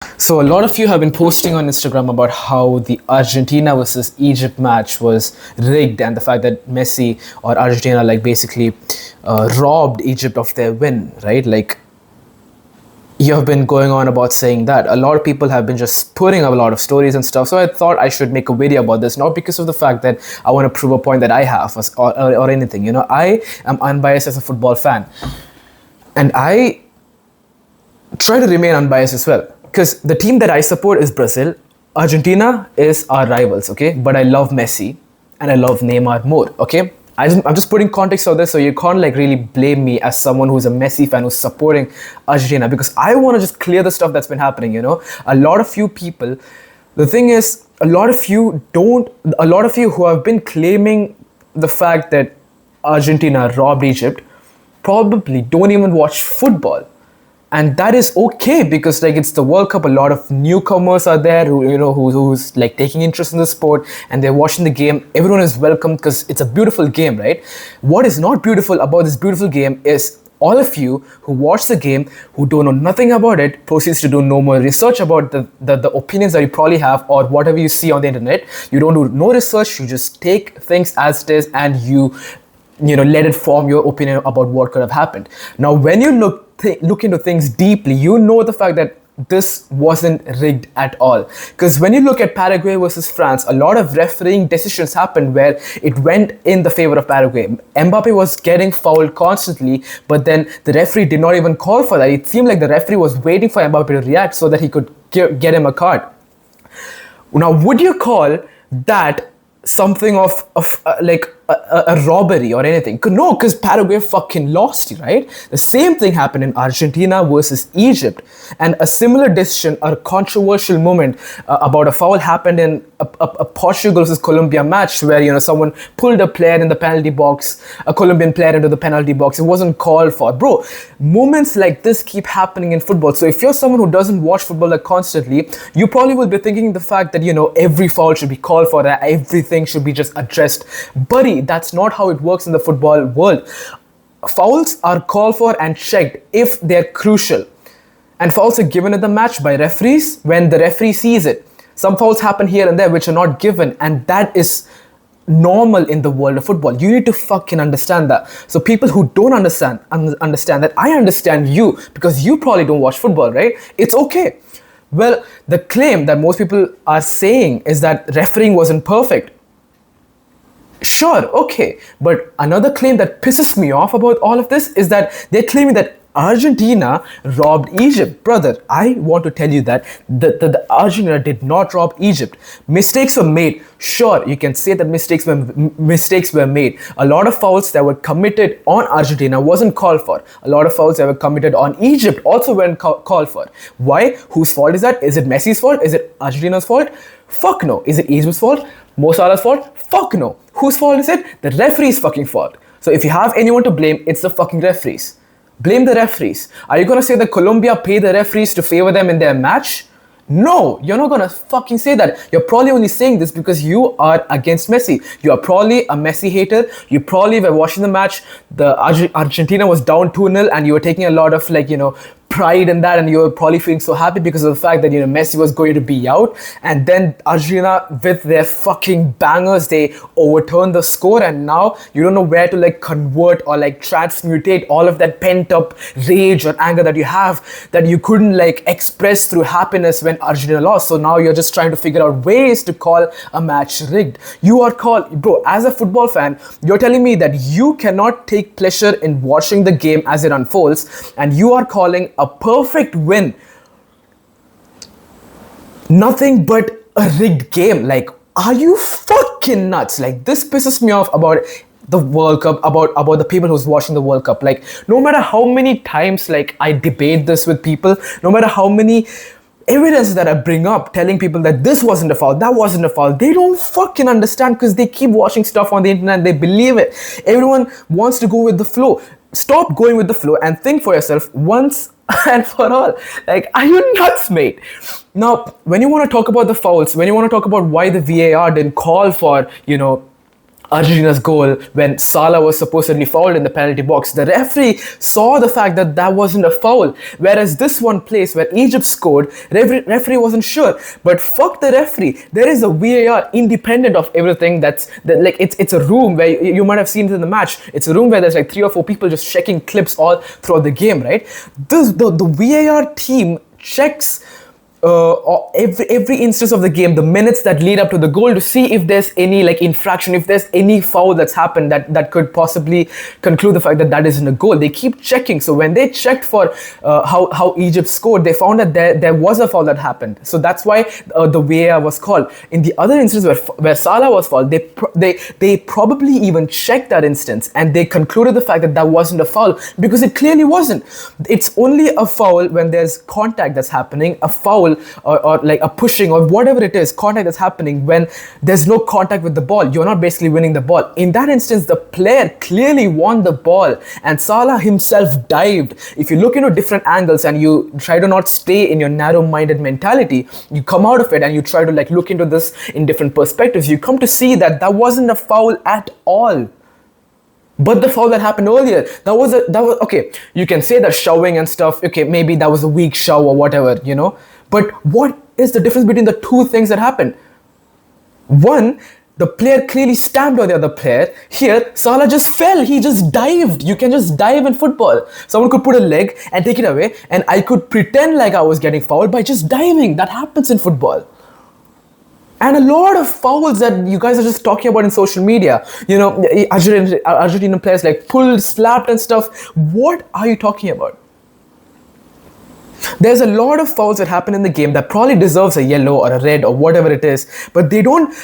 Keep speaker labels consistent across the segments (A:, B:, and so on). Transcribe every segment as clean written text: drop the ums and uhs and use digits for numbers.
A: So a lot of you have been posting on Instagram about how the Argentina versus Egypt match was rigged and the fact that Messi or Argentina basically robbed Egypt of their win, right? Like you have been going on about saying that. A lot of people have been just putting up a lot of stories and stuff. So I thought I should make a video about this, not because of the fact that I want to prove a point that I have or anything. You know, I am unbiased as a football fan. And I try to remain unbiased as well. Because the team that I support is Brazil. Argentina is our rivals, okay? But I love Messi and I love Neymar more, okay? I'm just putting context on this so you can't really blame me as someone who's a Messi fan who's supporting Argentina, because I want to just clear the stuff that's been happening, you know? A lot of you people, the thing is, a lot of you who have been claiming the fact that Argentina robbed Egypt probably don't even watch football, and that is okay because it's the World Cup. A lot of newcomers are there who's taking interest in the sport and they're watching the game. Everyone is welcome because it's a beautiful game, right? What is not beautiful about this beautiful game is all of you who watch the game, who don't know nothing about it, proceeds to do no more research about the opinions that you probably have or whatever you see on the internet. You don't do no research, you just take things as it is and you let it form your opinion about what could have happened. Now when you look into things deeply, you know the fact that this wasn't rigged at all. Because when you look at Paraguay versus France, a lot of refereeing decisions happened where it went in the favor of Paraguay. Mbappe was getting fouled constantly, but then the referee did not even call for that. It seemed like the referee was waiting for Mbappe to react so that he could get him a card. Now, would you call that something of a robbery or anything? No, because Paraguay fucking lost, right? The same thing happened in Argentina versus Egypt, and a similar decision, a controversial moment about a foul happened in a Portugal versus Colombia match where someone pulled a player in the penalty box, a Colombian player into the penalty box. It wasn't called for, bro. Moments like this keep happening in football. So if you're someone who doesn't watch football constantly, you probably will be thinking the fact that every foul should be called for, that everything should be just addressed. Buddy, that's not how it works in the football world. Fouls are called for and checked if they're crucial. And fouls are given in the match by referees when the referee sees it. Some fouls happen here and there which are not given, and that is normal in the world of football. You need to fucking understand that. So people who don't understand that, I understand you because you probably don't watch football, right? It's okay. Well, the claim that most people are saying is that refereeing wasn't perfect. Sure, okay. But another claim that pisses me off about all of this is that they're claiming that Argentina robbed Egypt. Brother, I want to tell you that the Argentina did not rob Egypt. Mistakes were made. Sure, you can say that mistakes were made. A lot of fouls that were committed on Argentina wasn't called for. A lot of fouls that were committed on Egypt also weren't called for. Why? Whose fault is that? Is it Messi's fault? Is it Argentina's fault? Fuck no. Is it Egypt's fault? Mo Salah's fault? Fuck no. Whose fault is it? The referee's fucking fault. So if you have anyone to blame, it's the fucking referees. Blame the referees. Are you gonna say that Colombia paid the referees to favor them in their match? No, you're not gonna fucking say that. You're probably only saying this because you are against Messi. You are probably a Messi hater. You probably were watching the match. The Argentina was down 2-0 and you were taking a lot of pride in that, and you were probably feeling so happy because of the fact that Messi was going to be out, and then Argentina with their fucking bangers, they overturned the score, and now you don't know where to convert or transmutate all of that pent up rage or anger that you have, that you couldn't express through happiness when Argentina lost. So now you're just trying to figure out ways to call a match rigged. You are bro, as a football fan, you're telling me that you cannot take pleasure in watching the game as it unfolds, and you are calling a perfect win nothing but a rigged game. Are you fucking nuts? This pisses me off about the World Cup, about the people who's watching the World Cup. No matter how many times I debate this with people, no matter how many evidence that I bring up telling people that this wasn't a foul, that wasn't a foul, they don't fucking understand because they keep watching stuff on the internet, they believe it. Everyone wants to go with the flow. Stop going with the flow and think for yourself once and for all. Are you nuts, mate? Now, when you want to talk about the fouls, when you want to talk about why the VAR didn't call for, Argentina's goal when Salah was supposedly fouled in the penalty box. The referee saw the fact that that wasn't a foul. Whereas this one place where Egypt scored, referee wasn't sure. But fuck the referee. There is a VAR independent of everything. Like it's a room where you might have seen it in the match. It's a room where there's like 3 or 4 people just checking clips all throughout the game, right? The VAR team checks every instance of the game, the minutes that lead up to the goal, to see if there's any like infraction, if there's any foul that's happened that could possibly conclude the fact that that isn't a goal. They keep checking. So when they checked for how Egypt scored, they found that there was a foul that happened. So that's why the VAR was called. In the other instance where Salah was fouled, they probably even checked that instance and they concluded the fact that that wasn't a foul, because it clearly wasn't. It's only a foul when there's contact that's happening, a foul or like a pushing or whatever it is, contact that's happening when there's no contact with the ball. You're not basically winning the ball. In that instance, the player clearly won the ball and Salah himself dived. If you look into different angles and you try to not stay in your narrow-minded mentality, you come out of it and you try to like look into this in different perspectives, you come to see that that wasn't a foul at all. But the foul that happened earlier, that was okay. You can say that shoving and stuff, okay, maybe that was a weak shove or whatever, you know. But what is the difference between the two things that happened? One, the player clearly stamped on the other player. Here, Salah just fell. He just dived. You can just dive in football. Someone could put a leg and take it away, and I could pretend like I was getting fouled by just diving. That happens in football. And a lot of fouls that you guys are just talking about in social media, you know, Argentinian players like pulled, slapped and stuff. What are you talking about? There's a lot of fouls that happen in the game that probably deserves a yellow or a red or whatever it is, but they don't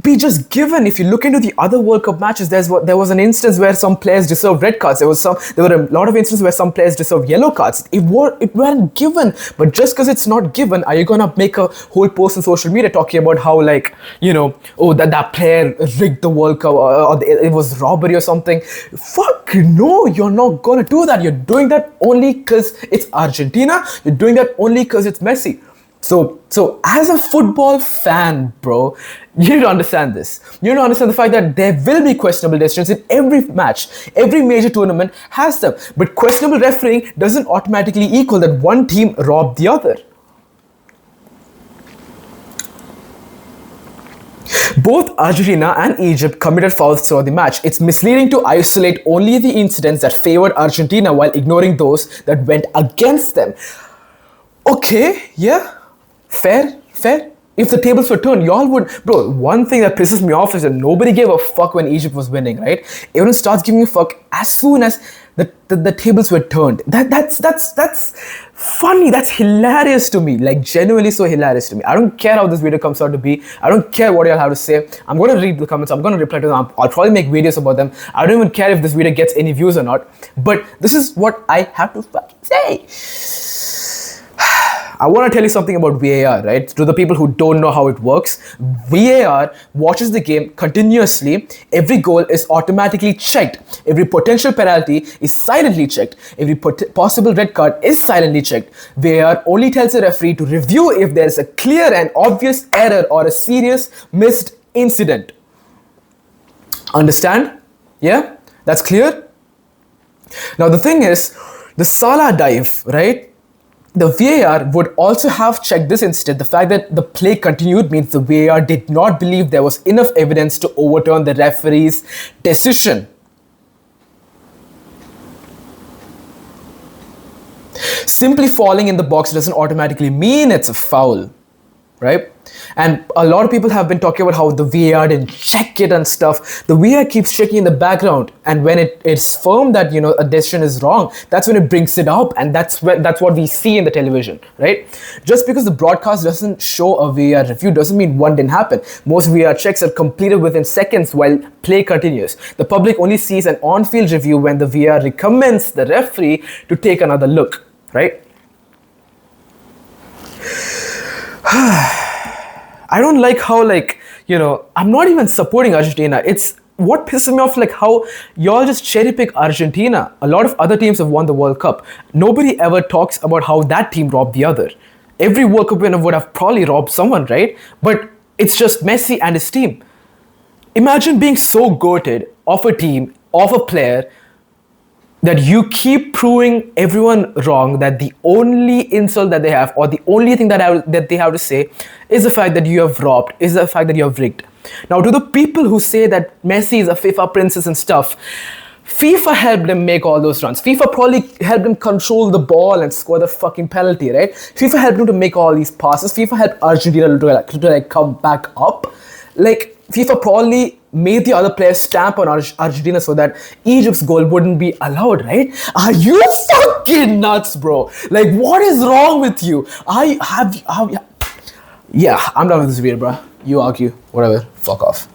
A: be just given. If you look into the other World Cup matches, there was an instance where some players deserved red cards. There were a lot of instances where some players deserved yellow cards. It weren't given. But just because it's not given, are you gonna make a whole post on social media talking about how, like, you know, oh, that player rigged the World Cup or it was robbery or something? Fuck no, you're not gonna do that. You're doing that only because it's Argentina. You're doing that only because it's Messi. So as a football fan, bro, you need to understand this. You need to understand the fact that there will be questionable decisions in every match. Every major tournament has them. But questionable refereeing doesn't automatically equal that one team robbed the other. Both Argentina and Egypt committed fouls throughout the match. It's misleading to isolate only the incidents that favored Argentina while ignoring those that went against them. Okay, yeah. Fair. If the tables were turned, y'all would... Bro, one thing that pisses me off is that nobody gave a fuck when Egypt was winning, right? Everyone starts giving a fuck as soon as the tables were turned. That's funny. That's hilarious to me. Like, genuinely so hilarious to me. I don't care how this video comes out to be. I don't care what y'all have to say. I'm going to read the comments. I'm going to reply to them. I'll probably make videos about them. I don't even care if this video gets any views or not. But this is what I have to fucking say. I want to tell you something about VAR, right? To the people who don't know how it works, VAR watches the game continuously. Every goal is automatically checked. Every potential penalty is silently checked. Every possible red card is silently checked. VAR only tells the referee to review if there is a clear and obvious error or a serious missed incident. Understand? Yeah? That's clear? Now the thing is, the Salah dive, right? The VAR would also have checked this instead. The fact that the play continued means the VAR did not believe there was enough evidence to overturn the referee's decision. Simply falling in the box doesn't automatically mean it's a foul, right? And a lot of people have been talking about how the VAR didn't check it and stuff. The VAR keeps checking in the background, and when it's firm that, you know, a decision is wrong, that's when it brings it up, and that's what we see in the television, right? Just because the broadcast doesn't show a VAR review doesn't mean one didn't happen. Most VAR checks are completed within seconds while play continues. The public only sees an on-field review when the VAR recommends the referee to take another look, right? I don't like how, like, you know, I'm not even supporting Argentina. It's what pisses me off, like how y'all just cherry pick Argentina. A lot of other teams have won the World Cup. Nobody ever talks about how that team robbed the other. Every World Cup winner would have probably robbed someone, right? But it's just Messi and his team. imagine being so goated of a team, of a player, that you keep proving everyone wrong, that the only insult that they have, or the only thing that they have to say, is the fact that you have robbed, is the fact that you have rigged. Now, to the people who say that Messi is a FIFA princess and stuff, FIFA helped him make all those runs. FIFA probably helped him control the ball and score the fucking penalty, right? FIFA helped him to make all these passes. FIFA helped Argentina to come back up. Like, FIFA probably made the other players stamp on Argentina so that Egypt's goal wouldn't be allowed, right? Are you fucking nuts, bro? Like, what is wrong with you? Yeah, I'm done with this video, bro. You argue, whatever. Fuck off.